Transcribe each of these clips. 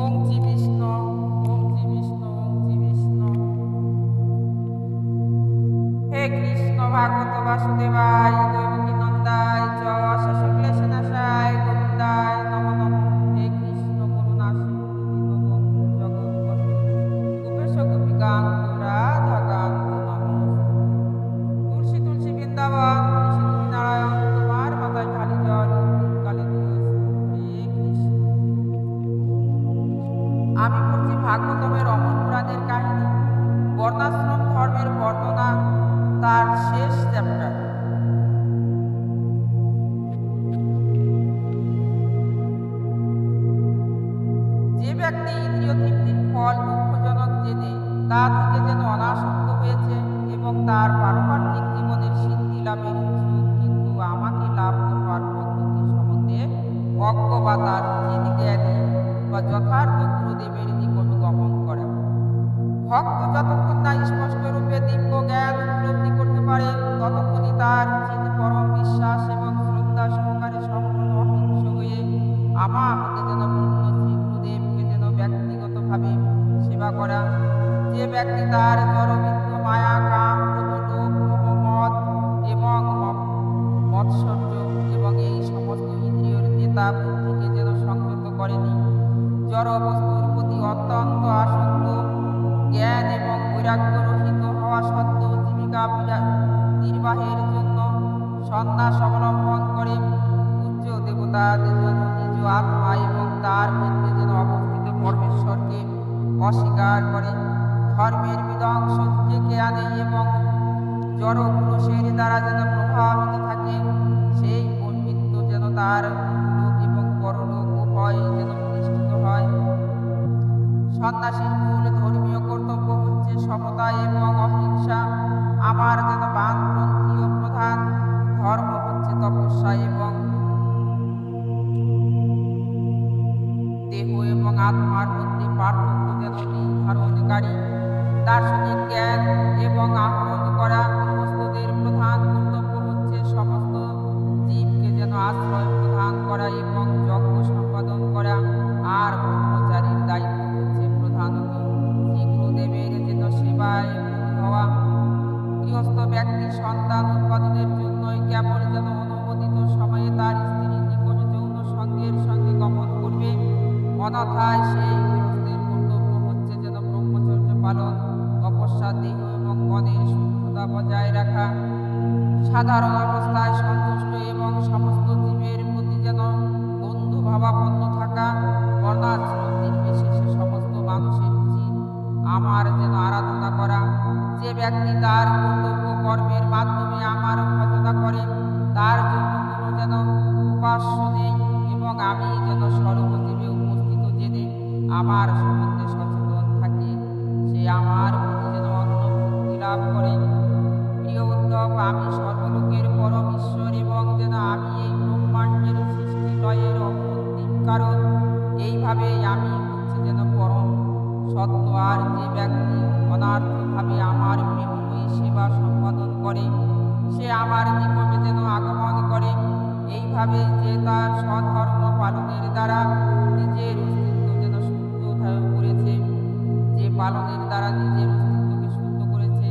ওং জি বিষ্ণু, ওং জি বিষ্ণু, ওং জি বিষ্ণু। হে কৃষ্ণ ভাগবত বাসুদেবায় দৈবকী নন্দায় চ অশেষ ক্লেশনাশায় গোবিন্দায় নমো নমঃ। হে কৃষ্ণ করুণা সিন্ধু দীনবন্ধু জগৎপতে গোপেশ গোপিকান্ত রাধাকান্ত নমস্তুতে। তুলসী তুলসী বৃন্দাবন তুলসী তুমি নারায়ণ, তোমার মাথায় ঢালি জল কালে দিও স্মরণ। হরে কৃষ্ণ। আমি পড়ছি ভাগবতমের অমর পুরাণের কাহিনী, বর্ণাশ্রম ধর্মের বর্ণনা, তার শেষ চ্যাপ্টার। যে ব্যক্তি ইন্দ্রিয় তৃপ্তির ফল দুঃখজনক জেনে তা থেকে যেন অনাসক্ত হয়েছে এবং তার পারমার্থিক জীবনের সিদ্ধি লাভের ইচ্ছুক, কিন্তু আমাকে লাভ হওয়ার পদ্ধতি সম্বন্ধে অজ্ঞ বা তার উচিত জ্ঞানী বা যথার্থ গুরুদেবের নিকট গমন করা। ভক্ত যতক্ষণ না স্পষ্ট রূপে দিব্য জ্ঞান উপলব্ধি করতে পারে, ততক্ষণই তার উচিত পরম বিশ্বাস এবং শ্রদ্ধা সহকারে সম্পূর্ণ অহিংস হয়ে আমার হতে যেন পূর্ণ শ্রী গুরুদেবকে যেন ব্যক্তিগতভাবে সেবা করা। যে ব্যক্তি তার জড়বিদ্ধ মায়া, কাম, ক্রোধ, লোভ, মোহ, মদ এবং মৎসর্য এবং এই সমস্ত ইন্দ্রিয়ের নেতা বুদ্ধিকে যেন সংযত করেনি, জড় বস্তুর প্রতি অত্যন্ত আসক্ত, জ্ঞান এবং বৈরাগ্য রহিত হওয়া সত্ত্বেও জীবিকা নির্বাহের জন্য সন্ন্যাস অবলম্বন করে, উচ্চ দেবতাদের জন্য নিজ আত্মা এবং তার মধ্যে যেন অবস্থিত পরমেশ্বরকে অস্বীকার করে, ধর্মের বিধ্বংস ডেকে আনে এবং জড় পুরুষের দ্বারা যেন প্রভাবিত থাকে, সেই পণ্ডিত যেন তার লোক এবং পরলোক উভয় যেন প্রতিষ্ঠিত হয়। সন্ন্যাসীর মূল ধর্মীয় কর্তব্য হচ্ছে সমতা এবং অহিংসা। আমার যেন বামপন্থী ও প্রধান ধর্ম হচ্ছে তপস্যা এবং দেহ এবং আত্মার মধ্যে পার্থক্য যেন নির্ধারণকারী। দার্শনিক জ্ঞান এবং আহরণ করা। গৃহস্থদের প্রধান কর্তব্য হচ্ছে সমস্ত জীবকে যেন আশ্রয় প্রদান করা এবং যজ্ঞ সম্পাদন করা। আর ব্রহ্মচারীর দায়িত্ব হচ্ছে প্রধানত শ্রী গুরুদেবের যেন সেবায় ব্রতী হওয়া। গৃহস্থ ব্যক্তি সন্তান উৎপাদনের জন্যই কেবল যেন অনুমোদিত সময়ে তার স্ত্রীর নিকট যৌন সঙ্গের সঙ্গে গমন করবে, অন্যথায় সেই গৃহস্থের কর্তব্য হচ্ছে যেন ব্রহ্মচর্য পালন, তপস্যা, দেহ এবং মনের শুদ্ধতা বজায় রাখা, সাধারণ অবস্থায় সন্তুষ্ট এবং সমস্ত জীবের প্রতি যেন বন্ধুভাবাপন্ন থাকা। বর্ণাশ্রম নির্বিশেষে সমস্ত মানুষের উচিত আমার যেন আরাধনা করা। যে ব্যক্তি তার কর্তব্য কর্মের মাধ্যমে আমার ভজনা করে, তার জন্য কোনো যেন উপাস্য নেই এবং আমি যেন সর্বজীবে উপস্থিত জেনে আমার সম্বন্ধে সচেতন থাকি, সে আমার প্রতি যেন অন্য ভক্তি লাভ করে। প্রিয় উদ্ধব, আমি সর্বলোকের পরম ঈশ্বর এবং যেন আমি এই ব্রহ্মাণ্ডের সৃষ্টি লয়ের অন্তিম কারণ। এইভাবে আমি হচ্ছে যেন পরম সত্য। আর যে ব্যক্তি অনার্থভাবে আমার প্রেমময়ী সেবা সম্পাদন করে, সে আমার নিকটে যেন আগমন করে। এইভাবে যে তার স্বধর্ম পালনের দ্বারা নিজের অস্তিত্ব যেন শুদ্ধ করেছে, যে পালনের দ্বারা নিজের অস্তিত্বকে শুদ্ধ করেছে,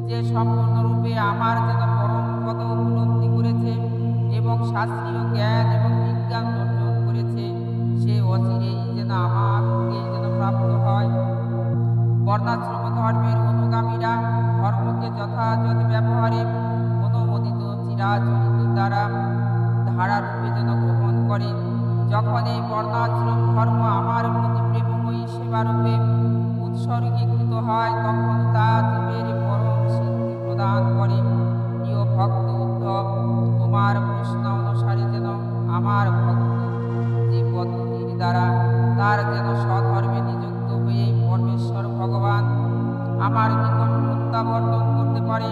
যে সম্পূর্ণরূপে আমার যেন পরম পদ উপলব্ধি করেছে এবং শাস্ত্রীয় জ্ঞান এবং বিজ্ঞান অর্জন করেছে, সে অচিরেই যেন আমাকে যেন প্রাপ্ত হয়। বর্ণাশ্রম ধর্মের অনুগামীরা ধর্মকে যথাযথ ব্যবহারে অনুমোদিত চিরাচরিত দ্বারা ধারারূপে যেন গ্রহণ করে। যখন এই বর্ণাশ্রম ধর্ম আমার প্রতি প্রেমময়ী সেবারূপে উৎসর্গীকৃত হয়, তখন তা জীবের পরম সিদ্ধি প্রদান করে। প্রিয় ভক্ত উদ্ধব, তোমার প্রশ্ন অনুসারে যেন আমার ভক্ত যে পদ্ধতির দ্বারা তার যেন স্বধর্মে নিযুক্ত হয়ে পরমেশ্বর ভগবান আমার নিকট প্রত্যাবর্তন করতে পারে,